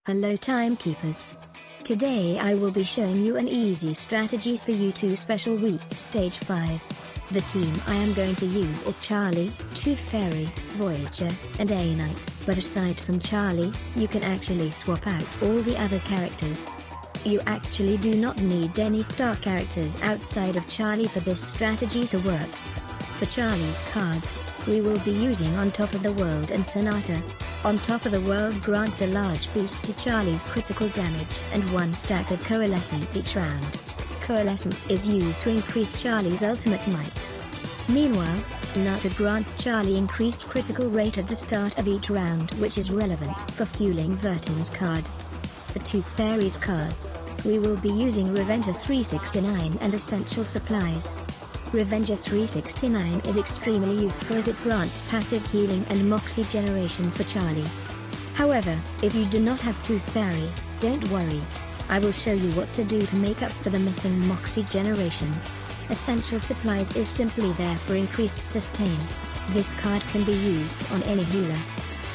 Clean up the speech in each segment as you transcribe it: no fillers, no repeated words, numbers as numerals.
Hello timekeepers. Today I will be showing you an easy strategy for UTTU Special Week Stage 5. The team I am going to use is Charlie, Tooth Fairy, Voyager, and A Knight, but aside from Charlie, you can actually swap out all the other characters. You actually do not need any star characters outside of Charlie for this strategy to work. For Charlie's cards, we will be using On Top of the World and Sonata. On Top of the World grants a large boost to Charlie's critical damage and 1 stack of Coalescence each round. Coalescence is used to increase Charlie's ultimate might. Meanwhile, Sonata grants Charlie increased critical rate at the start of each round, which is relevant for fueling Vertin's card. For Tooth Fairy's cards, we will be using Revenger 369 and Essential Supplies. Revenger 369 is extremely useful as it grants passive healing and Moxie generation for Charlie. However, if you do not have Tooth Fairy, don't worry. I will show you what to do to make up for the missing Moxie generation. Essential Supplies is simply there for increased sustain. This card can be used on any healer.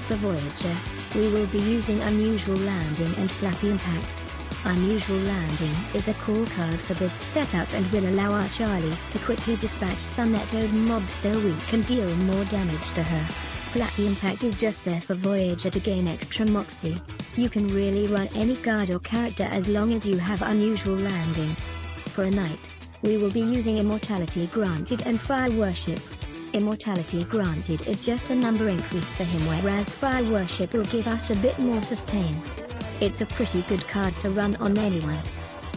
For Voyager, we will be using Unusual Landing and Flappy Impact. Unusual Landing is the core card for this setup and will allow our Charlie to quickly dispatch Sonata's mob so we can deal more damage to her. Flappy Impact is just there for Voyager to gain extra Moxie. You can really run any card or character as long as you have Unusual Landing. For a Knight, we will be using Immortality Granted and Fire Worship. Immortality Granted is just a number increase for him, whereas Fire Worship will give us a bit more sustain. It's a pretty good card to run on anyone.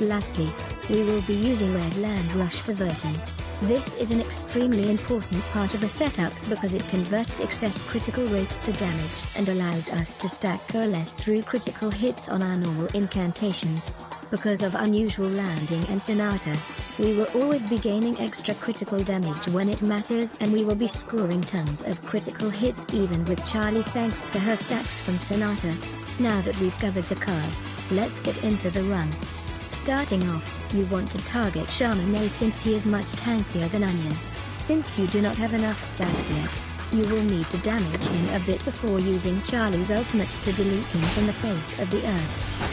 Lastly, we will be using Red Land Rush for Vertin. This is an extremely important part of the setup because it converts excess critical rate to damage and allows us to stack Coalesce through critical hits on our normal incantations. Because of Unusual Landing and Sonata, we will always be gaining extra critical damage when it matters, and we will be scoring tons of critical hits even with Charlie thanks to her stacks from Sonata. Now that we've covered the cards, let's get into the run. Starting off, you want to target Shaman A since he is much tankier than Onion. Since you do not have enough stacks yet, you will need to damage him a bit before using Charlie's ultimate to delete him from the face of the earth.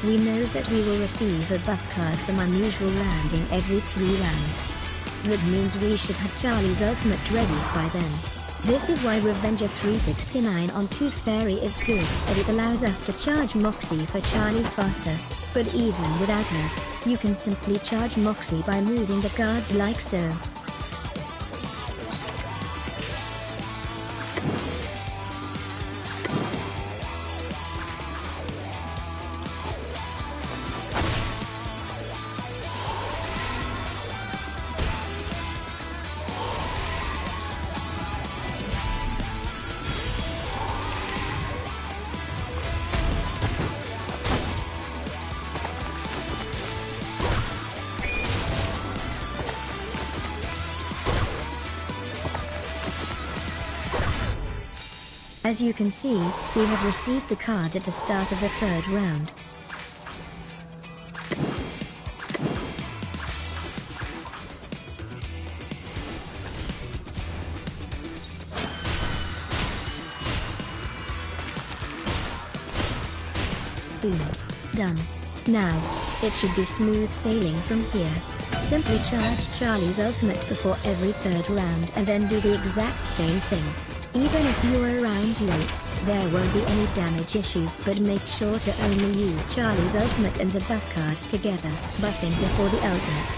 We know that we will receive a buff card from Unusual Landing every 3 rounds. That means we should have Charlie's ultimate ready by then. This is why Revenger 369 on Tooth Fairy is good, as it allows us to charge Moxie for Charlie faster. But even without her, you can simply charge Moxie by moving the cards like so. As you can see, we have received the card at the start of the 3rd round. Boom. Done. Now, it should be smooth sailing from here. Simply charge Charlie's ultimate before every 3rd round and then do the exact same thing. Even if you're around late, there won't be any damage issues, but make sure to only use Charlie's ultimate and the buff card together, buffing before the ultimate.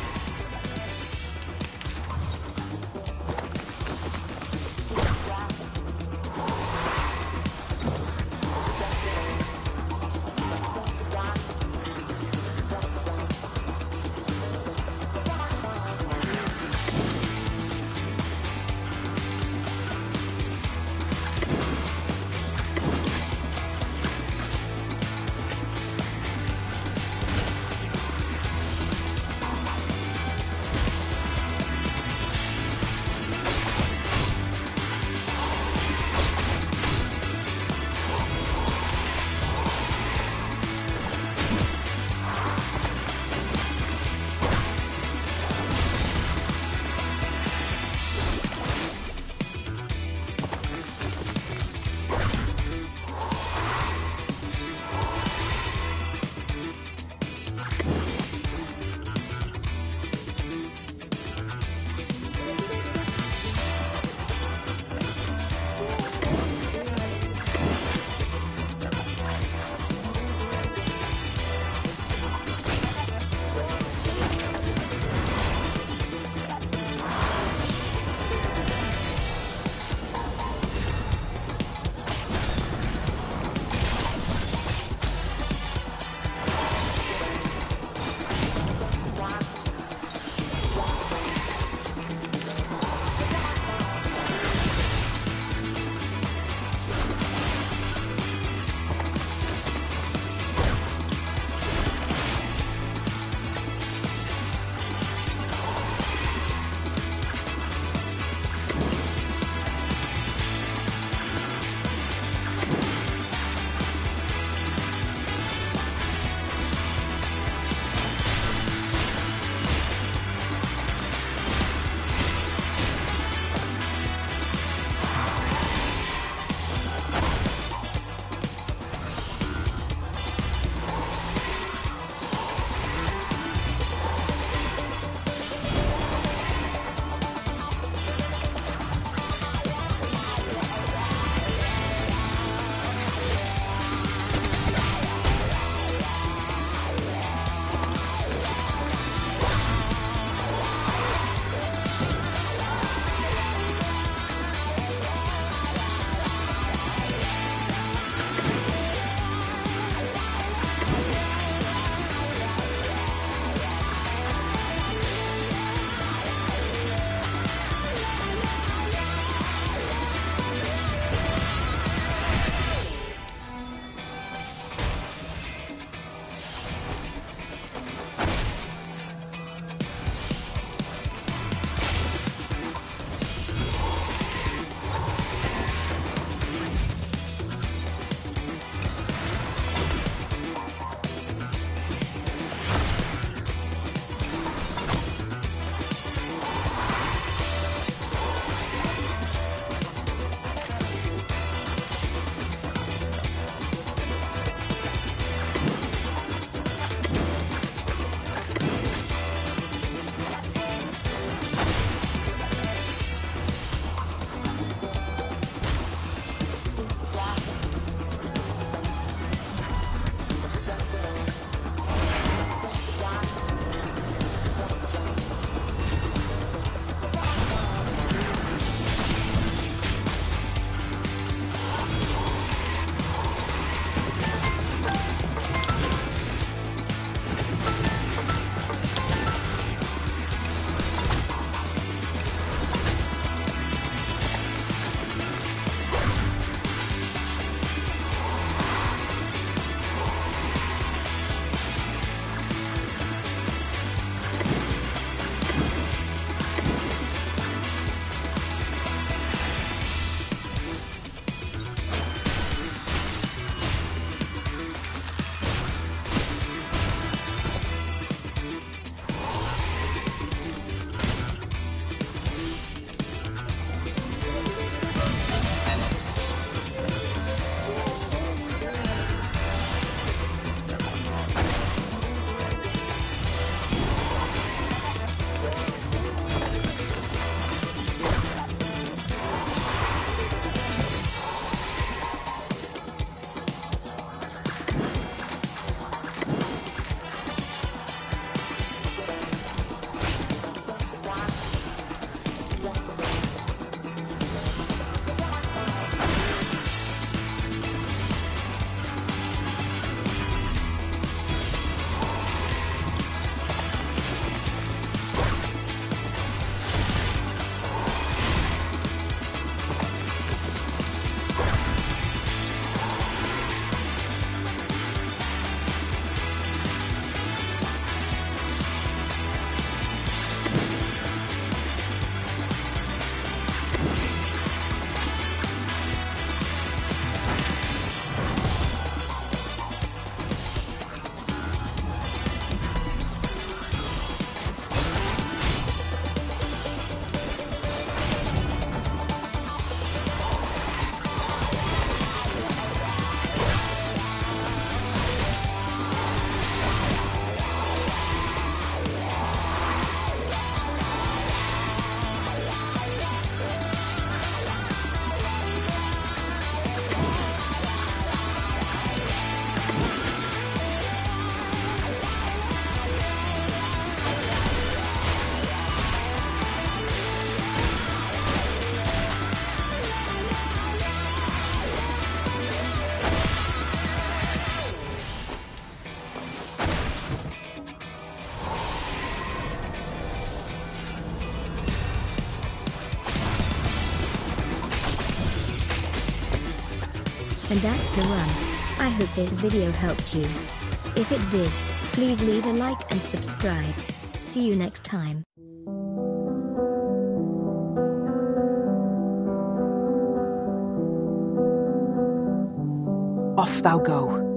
And that's the run. I hope this video helped you. If it did, please leave a like and subscribe. See you next time. Off thou go.